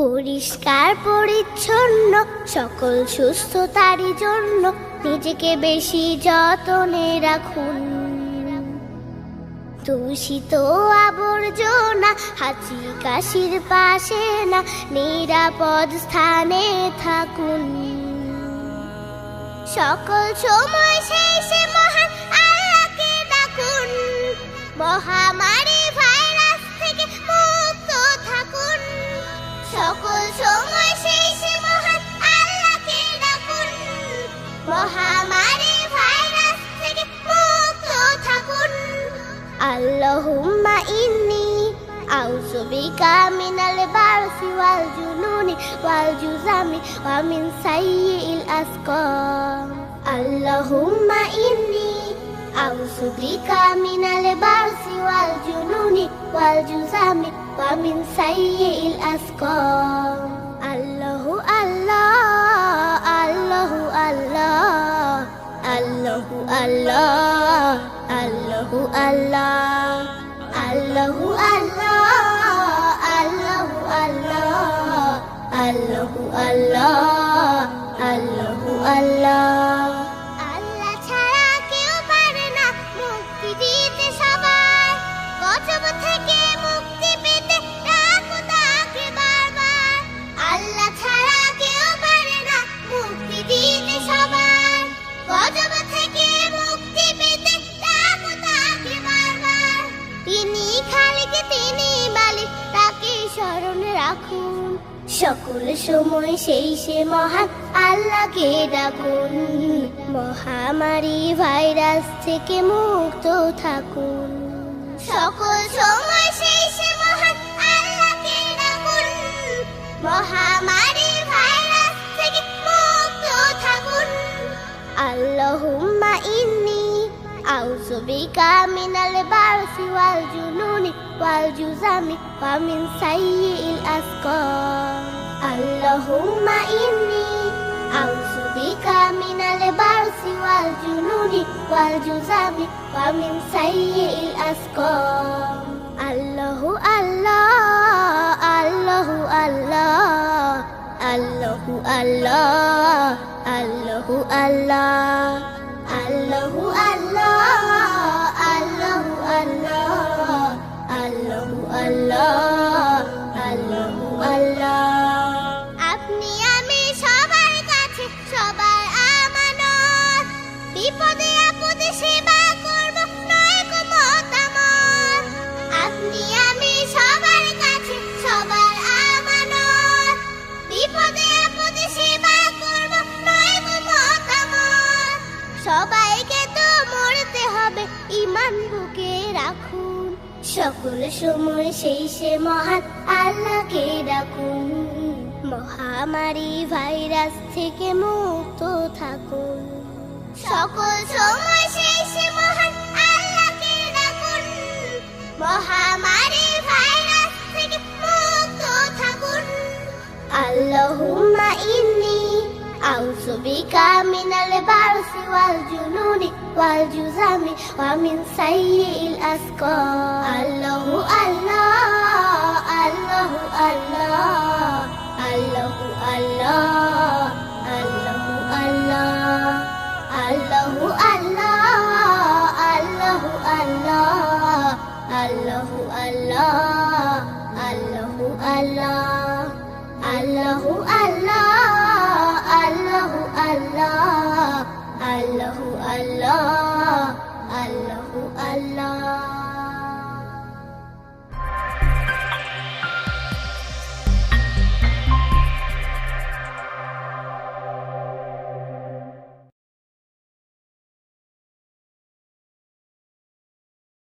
পরিষ্কার পরিচ্ছন্ন সকল সুস্থতারই জন্য নিজেকে বেশি যতনে রাখুন। দূষিত আবর্জনা হাঁচি কাশির পাশে না, নিরাপদ স্থানে থাকুন। সকল সময় শেষে মহান আল্লাহকে ডাকুন, মহামারী ভাইরাস থেকে মুক্ত থাকুন। সকল সময় শেষে মহান আল্লাহকে ডাকুন, মহামারী ভাইরাস থেকে মুক্ত থাকুন। আল্লাহুম্মা ইন্নী আউযু বিকা মিনাল বারসি ওয়াল জুনুনি ওয়াল জুজামি ওয়া মিন সাইয়্যিল আসকাম। আল্লাহুম্মা ইন্নী আউযু বিকা মিনাল বারসি ওয়াল জুনুনি ওয়াল জুজামি ওয়া মিন সাইয়্যিল আসকাম। আল্লাহু আল্লাহ, আল্লাহু আল্লাহ, আল্লাহু আল্লাহ, আল্লাহু আল্লাহ, আল্লাহু আল্লাহ, আল্লাহু আল্লাহ, আল্লাহু আল্লাহ, আল্লাহু আল্লাহ। আল্লাহ ছাড়া কেউ পারে না মুক্তি দিতে সবাই, গজব থেকে মুক্তি পেতে ডাকো তাকে বারবার। আল্লাহ ছাড়া কেউ পারে না মুক্তি দিতে সবাই, গজব থেকে মুক্তি পেতে ডাকো তাকে বারবার। তিনি খালিক, তিনি মালিক, তাকে স্মরণে রাখুন। সকল সময় সেই সে মহান আল্লাহকে ডাকুন, মহামারী ভাইরাস থেকে মুক্ত থাকুন। সকল সময় সেই সে মহান আল্লাহকে ডাকুন, মহামারী ভাইরাস থেকে মুক্ত থাকুন। আল্লাহুম্মা ইন্নী আউযু বিকা মিনাল বারসি ওয়াল জুনুনি ওয়াল জুজামি ওয়া মিন সাইয়্যিল আসকাম। আল্লাহুম্মা ইন্নী আউযু বিকা মিনাল বারসি ওয়াল জুনুনি ওয়াল জুজামি ওয়া মিন সাইয়্যিল আসকাম। আল্লাহু আল্লাহ, আল্লাহু আল্লাহ, আল্লাহু আল্লাহ, আল্লাহু আল্লাহ, আল্লাহু আল্লাহ, আল্লাহু আল্লাহ, আল্লাহু আল্লাহ, আল্লাহু আল্লাহ। আপনি আমি সবার কাছে সবার আমানত, বিপদে আপদে সেবা করব নয় গো মতামত। আপনি আমি সবার কাছে সবার আমানত, বিপদে আপদে সেবা করব নয় গো মতামত। সবাইকে তো মরতে হবে, ঈমান বুকে রাখুন। সকল সময় সেই সে মহান আল্লাহকে ডাকুন, মহামারী ভাইরাস থেকে মুক্ত থাকুন। সকল সময় সেই সে মহান আল্লাহকে ডাকুন, মহামারী ভাইরাস থেকে মুক্ত থাকুন। আল্লাহুম্মা ইন্নী আউযু বিকা মিনাল বারসি ওয়াল জুনুনি ওয়াল জুজামি ওয়া মিন সাইয়্যিল আসকাম। আল্লাহু